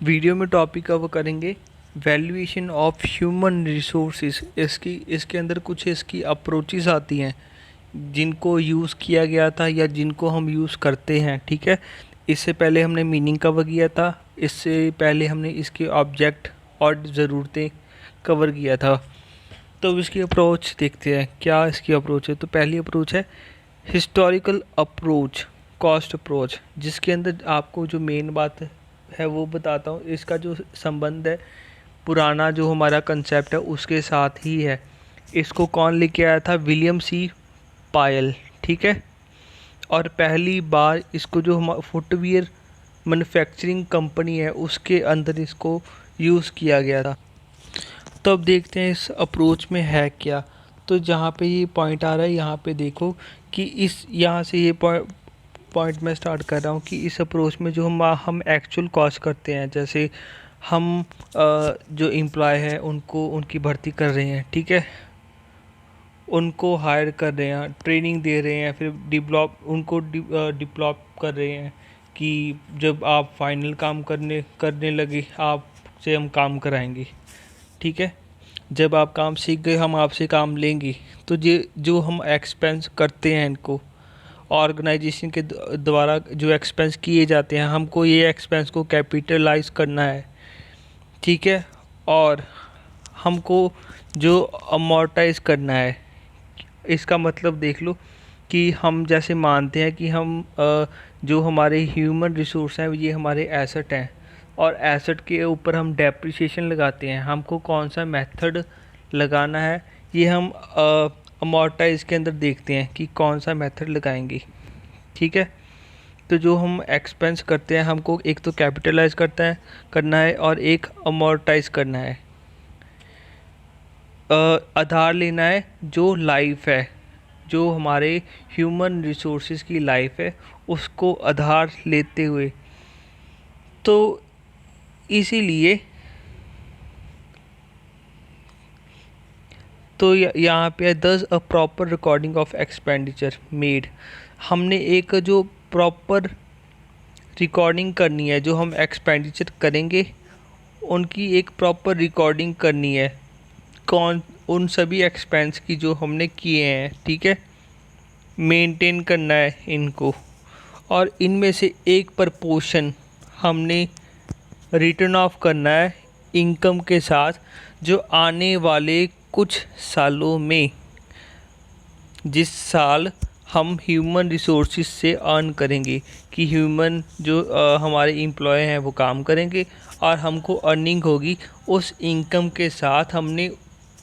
Video में topic cover करेंगे valuation of human resources. इसके अंदर कुछ इसकी अप्रोचेस आती हैं जिनको यूज़ किया गया था या जिनको हम यूज़ करते हैं। ठीक है, इससे पहले हमने मीनिंग कवर किया था, इससे पहले हमने इसके ऑब्जेक्ट और ज़रूरतें कवर किया था। तो अब इसकी अप्रोच देखते हैं क्या इसकी अप्रोच है। तो पहली अप्रोच है हिस्टोरिकल अप्रोच, कॉस्ट अप्रोच, जिसके अंदर आपको जो मेन बात है वो बताता हूँ। इसका जो संबंध है पुराना जो हमारा कंसेप्ट है उसके साथ ही है। इसको कौन लेके आया था? विलियम सी पायल। ठीक है, और पहली बार इसको जो हम फुटवियर मैन्युफैक्चरिंग कंपनी है उसके अंदर इसको यूज़ किया गया था। तो अब देखते हैं इस अप्रोच में है क्या। तो जहाँ पे ये पॉइंट आ रहा है यहाँ पे देखो कि इस यहाँ से ये पॉइंट मैं स्टार्ट कर रहा हूँ कि इस अप्रोच में जो हम एक्चुअल कॉस्ट करते हैं, जैसे हम जो एम्प्लॉय हैं उनको उनकी भर्ती कर रहे हैं, ठीक है, उनको हायर कर रहे हैं, ट्रेनिंग दे रहे हैं, फिर डिप्लॉप कर रहे हैं कि जब आप फाइनल काम करने लगे आपसे हम काम कराएंगे। ठीक है, जब आप काम सीख गए हम आपसे काम लेंगे। तो ये जो हम एक्सपेंस करते हैं इनको ऑर्गेनाइजेशन के द्वारा जो एक्सपेंस किए जाते हैं, हमको ये एक्सपेंस को कैपिटलाइज करना है। ठीक है, और हमको जो अमोर्टाइज करना है, इसका मतलब देख लो कि हम जैसे मानते हैं कि हम जो हमारे ह्यूमन रिसोर्स हैं ये हमारे एसेट हैं और एसेट के ऊपर हम डेप्रिसिएशन लगाते हैं। हमको कौन सा मेथड लगाना है ये हम अमोर्टाइज के अंदर देखते हैं कि कौन सा मेथड लगाएंगे। ठीक है, तो जो हम एक्सपेंस करते हैं हमको एक तो कैपिटलाइज करना है और एक अमोर्टाइज करना है। आधार लेना है जो लाइफ है, जो हमारे ह्यूमन रिसोर्सेज की लाइफ है उसको आधार लेते हुए। तो इसीलिए तो यहाँ पे दस a proper recording of expenditure made. हमने एक जो प्रॉपर रिकॉर्डिंग करनी है, जो हम एक्सपेंडिचर करेंगे उनकी एक प्रॉपर रिकॉर्डिंग करनी है, कौन उन सभी एक्सपेंस की जो हमने किए हैं। ठीक है, मेंटेन करना है इनको, और इनमें से एक प्रपोर्शन हमने रिटर्न ऑफ करना है इनकम के साथ, जो आने वाले कुछ सालों में, जिस साल हम ह्यूमन रिसोर्सेज से अर्न करेंगे, कि ह्यूमन जो हमारे एम्प्लॉय हैं वो काम करेंगे और हमको अर्निंग होगी, उस इनकम के साथ हमने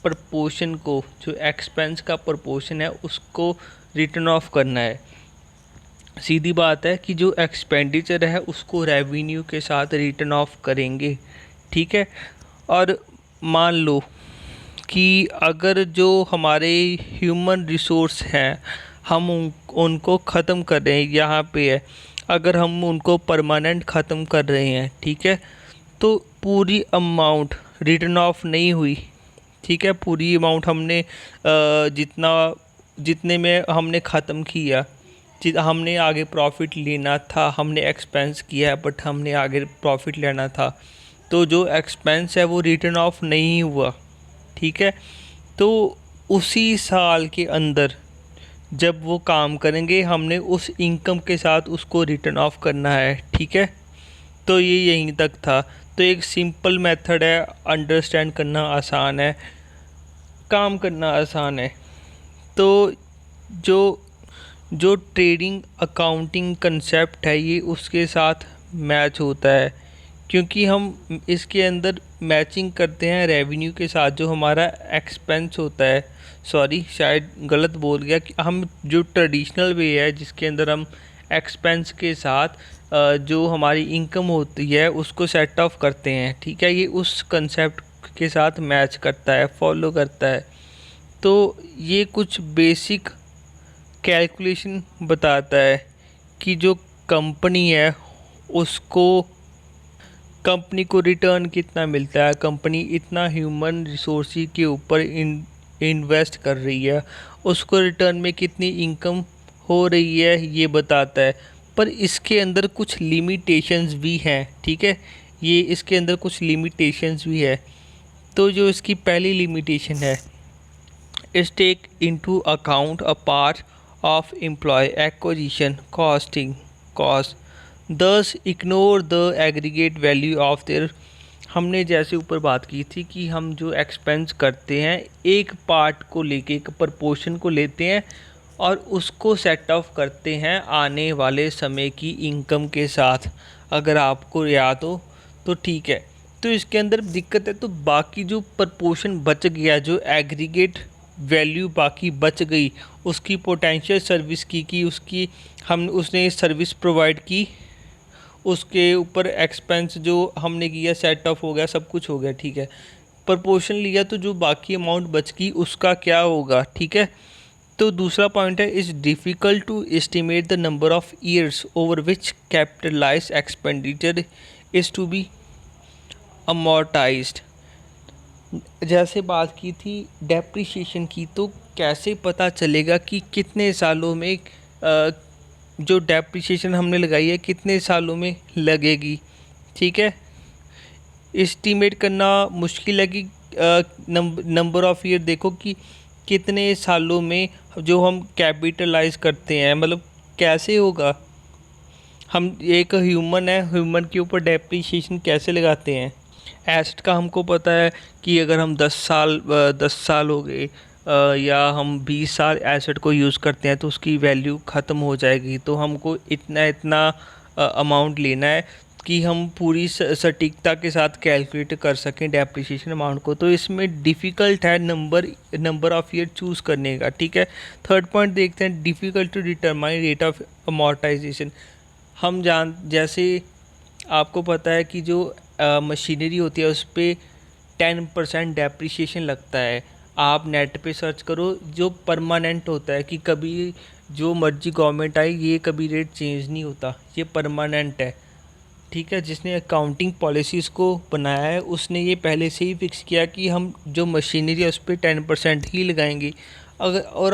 प्रपोर्शन को, जो एक्सपेंस का प्रपोर्शन है उसको रिटर्न ऑफ करना है। सीधी बात है कि जो एक्सपेंडिचर है उसको रेवेन्यू के साथ रिटर्न ऑफ करेंगे। ठीक है, और मान लो कि अगर जो हमारे ह्यूमन रिसोर्स हैं हम उनको ख़त्म कर रहे हैं, यहाँ पे है अगर हम उनको परमानेंट ख़त्म कर रहे हैं, ठीक है, तो पूरी अमाउंट रिटर्न ऑफ नहीं हुई। ठीक है, पूरी अमाउंट हमने जितने में हमने ख़त्म किया, हमने आगे प्रॉफिट लेना था, हमने एक्सपेंस किया है बट हमने आगे प्रॉफिट लेना था, तो जो एक्सपेंस है वो रिटर्न ऑफ नहीं हुआ। ठीक है, तो उसी साल के अंदर जब वो काम करेंगे हमने उस इनकम के साथ उसको रिटर्न ऑफ करना है। ठीक है, तो ये यहीं तक था। तो एक सिंपल मेथड है, अंडरस्टैंड करना आसान है, काम करना आसान है। तो जो जो ट्रेडिंग अकाउंटिंग कंसेप्ट है ये उसके साथ मैच होता है, क्योंकि हम इसके अंदर मैचिंग करते हैं रेवेन्यू के साथ, जो हमारा एक्सपेंस होता है। सॉरी, शायद गलत बोल गया कि हम जो ट्रेडिशनल वे है जिसके अंदर हम एक्सपेंस के साथ जो हमारी इनकम होती है उसको सेट ऑफ करते हैं। ठीक है, ये उस कंसेप्ट के साथ मैच करता है, फॉलो करता है। तो ये कुछ बेसिक कैलकुलेशन बताता है कि जो कंपनी है उसको कंपनी को रिटर्न कितना मिलता है, कंपनी इतना ह्यूमन रिसोर्स के ऊपर इन्वेस्ट कर रही है, उसको रिटर्न में कितनी इनकम हो रही है ये बताता है। पर इसके अंदर कुछ लिमिटेशंस भी हैं। ठीक है, ये इसके अंदर कुछ लिमिटेशंस भी है। तो जो इसकी पहली लिमिटेशन है, is take into account a part of employ acquisition costing cost, thus ignore the aggregate value of there. हमने जैसे ऊपर बात की थी कि हम जो एक्सपेंस करते हैं एक पार्ट को लेके, एक प्रपोर्शन को लेते हैं और उसको सेट ऑफ करते हैं आने वाले समय की इनकम के साथ। अगर आपको याद हो तो ठीक है। तो इसके अंदर दिक्कत है, तो बाकी जो प्रपोर्शन बच गया, जो एग्रीगेट वैल्यू बाकी बच गई, उसकी पोटेंशियल सर्विस की उसकी हम उसने सर्विस प्रोवाइड की, उसके ऊपर एक्सपेंस जो हमने किया सेट ऑफ हो गया, सब कुछ हो गया, ठीक है। प्रपोर्शन लिया तो जो बाकी अमाउंट बच गई उसका क्या होगा, ठीक है। तो दूसरा पॉइंट है, is difficult to estimate the number of years over which capitalize expenditure is to be amortized. जैसे बात की थी डेप्रिसिएशन की, तो कैसे पता चलेगा कि कितने सालों में जो डेप्रिसिएशन हमने लगाई है कितने सालों में लगेगी, ठीक है। एस्टीमेट करना मुश्किल है कि नंबर ऑफ़ ईयर देखो कि कितने सालों में जो हम कैपिटलाइज करते हैं, मतलब कैसे होगा। हम एक ह्यूमन है, ह्यूमन के ऊपर डेप्रिसिएशन कैसे लगाते हैं। एसेट का हमको पता है कि अगर हम 10 साल हो गए या हम 20 साल एसेट को यूज़ करते हैं तो उसकी वैल्यू ख़त्म हो जाएगी। तो हमको इतना इतना अमाउंट लेना है कि हम पूरी सटीकता के साथ कैलकुलेट कर सकें डेप्रिसिएशन अमाउंट को। तो इसमें डिफ़िकल्ट है नंबर ऑफ़ ईयर चूज़ करने का, ठीक है। थर्ड पॉइंट देखते हैं, difficult to determine rate of amortization. हम जैसे आपको पता है कि जो मशीनरी होती है उस पर 10% डेप्रिसिएशन लगता है। आप नेट पे सर्च करो, जो परमानेंट होता है कि कभी जो मर्जी गवर्नमेंट आई ये कभी रेट चेंज नहीं होता, ये परमानेंट है, ठीक है। जिसने अकाउंटिंग पॉलिसीज़ को बनाया है उसने ये पहले से ही फिक्स किया कि हम जो मशीनरी है उस पर 10% ही लगाएंगे। अगर और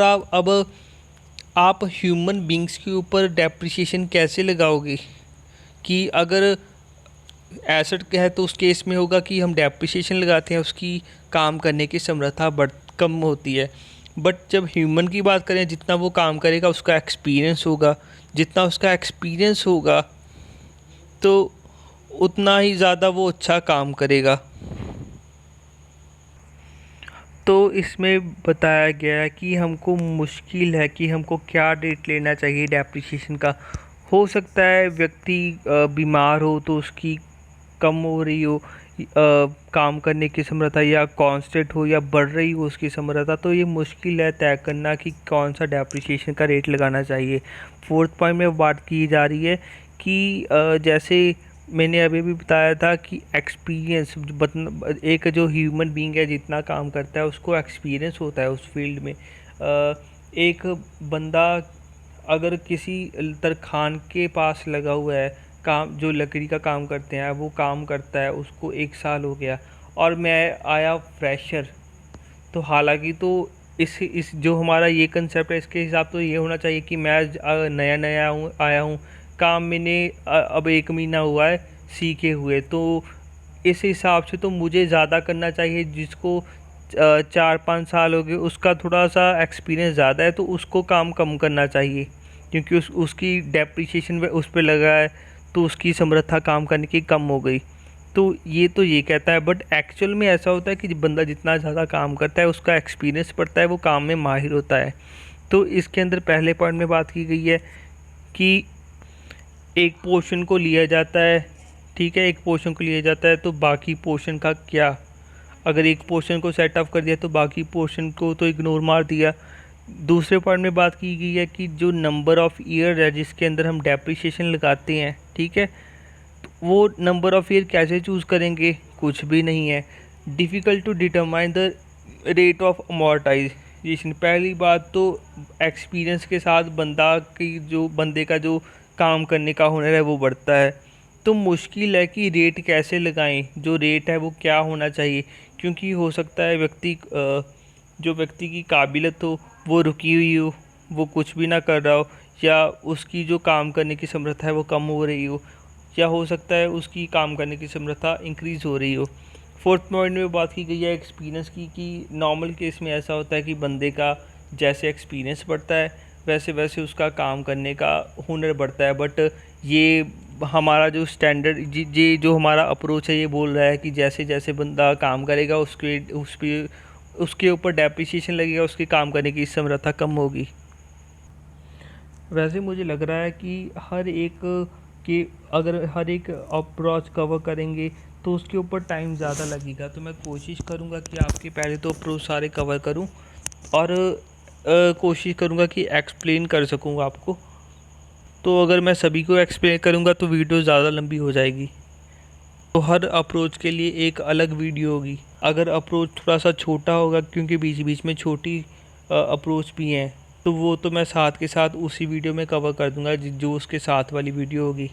आप ह्यूमन बींग्स के ऊपर डेप्रिसिएशन कैसे लगाओगे कि अगर एसेट है तो उस केस में होगा कि हम डेप्रिसिएशन लगाते हैं, उसकी काम करने की समर्था कम होती है। बट जब ह्यूमन की बात करें, जितना वो काम करेगा उसका एक्सपीरियंस होगा, जितना उसका एक्सपीरियंस होगा तो उतना ही ज़्यादा वो अच्छा काम करेगा। तो इसमें बताया गया है कि हमको मुश्किल है कि हमको क्या रेट लेना चाहिए डेप्रिसिएशन का। हो सकता है व्यक्ति बीमार हो तो उसकी कम हो रही हो काम करने की समर्था, या कांस्टेंट हो या बढ़ रही हो उसकी समर्था। तो ये मुश्किल है तय करना कि कौन सा डेप्रिसिएशन का रेट लगाना चाहिए। फोर्थ पॉइंट में बात की जा रही है कि जैसे मैंने अभी भी बताया था कि एक्सपीरियंस, एक जो ह्यूमन बीइंग है जितना काम करता है उसको एक्सपीरियंस होता है उस फील्ड में। एक बंदा अगर किसी तरखान के पास लगा हुआ है, काम जो लकड़ी का काम करते हैं वो काम करता है, उसको 1 साल हो गया और मैं आया फ्रेशर, तो हालांकि तो इस जो हमारा ये कंसेप्ट है इसके हिसाब तो ये होना चाहिए कि मैं नया नया आया हूँ, काम मैंने अब 1 महीना हुआ है सीखे हुए, तो इस हिसाब से तो मुझे ज़्यादा करना चाहिए। जिसको 4-5 साल हो गए उसका थोड़ा सा एक्सपीरियंस ज़्यादा है तो उसको काम कम करना चाहिए, क्योंकि उसकी डेप्रिसिएशन उस पर लगा है तो उसकी समर्था काम करने की कम हो गई। तो ये कहता है, बट एक्चुअल में ऐसा होता है कि बंदा जितना ज़्यादा काम करता है उसका एक्सपीरियंस बढ़ता है, वो काम में माहिर होता है। तो इसके अंदर पहले पॉइंट में बात की गई है कि एक पोर्शन को लिया जाता है, ठीक है, एक पोर्शन को लिया जाता है तो बाकी पोर्शन का क्या। अगर एक पोर्शन को सेट ऑफ कर दिया तो बाकी पोर्शन को तो इग्नोर मार दिया। दूसरे पॉइंट में बात की गई है कि जो नंबर ऑफ़ ईयर है जिसके अंदर हम डेप्रिसिएशन लगाते हैं, ठीक है, तो वो नंबर ऑफ़ ईयर कैसे चूज़ करेंगे, कुछ भी नहीं है। Difficult to determine the rate of amortization. पहली बात तो एक्सपीरियंस के साथ बंदे का जो काम करने का हुनर है वो बढ़ता है। तो मुश्किल है कि रेट कैसे लगाएं, जो रेट है वो क्या होना चाहिए, क्योंकि हो सकता है जो व्यक्ति की काबिलियत हो वो रुकी हुई हो, वो कुछ भी ना कर रहा हो, या उसकी जो काम करने की समर्थ है वो कम हो रही हो। या हो सकता है उसकी काम करने की क्षमता इंक्रीज़ हो रही हो। फोर्थ पॉइंट में बात की गई है एक्सपीरियंस की, कि नॉर्मल केस में ऐसा होता है कि बंदे का जैसे एक्सपीरियंस बढ़ता है वैसे वैसे उसका काम करने का हुनर बढ़ता है। बट ये हमारा जो स्टैंडर्ड जी जो हमारा अप्रोच है ये बोल रहा है कि जैसे जैसे बंदा काम करेगा उसके ऊपर डेप्रिसिएशन लगेगा, उसके काम करने की क्षमता कम होगी। वैसे मुझे लग रहा है कि हर एक कि अगर हर एक अप्रोच कवर करेंगे तो उसके ऊपर टाइम ज़्यादा लगेगा। तो मैं कोशिश करूँगा कि आपके पहले तो अप्रोच सारे कवर करूँ और कोशिश करूँगा कि एक्सप्लेन कर सकूँ आपको। तो अगर मैं सभी को एक्सप्लेन करूँगा तो वीडियो ज़्यादा लंबी हो जाएगी, तो हर अप्रोच के लिए एक अलग वीडियो होगी। अगर अप्रोच थोड़ा सा छोटा होगा, क्योंकि बीच बीच में छोटी अप्रोच भी हैं, तो वो तो मैं साथ के साथ उसी वीडियो में कवर कर दूंगा जो उसके साथ वाली वीडियो होगी।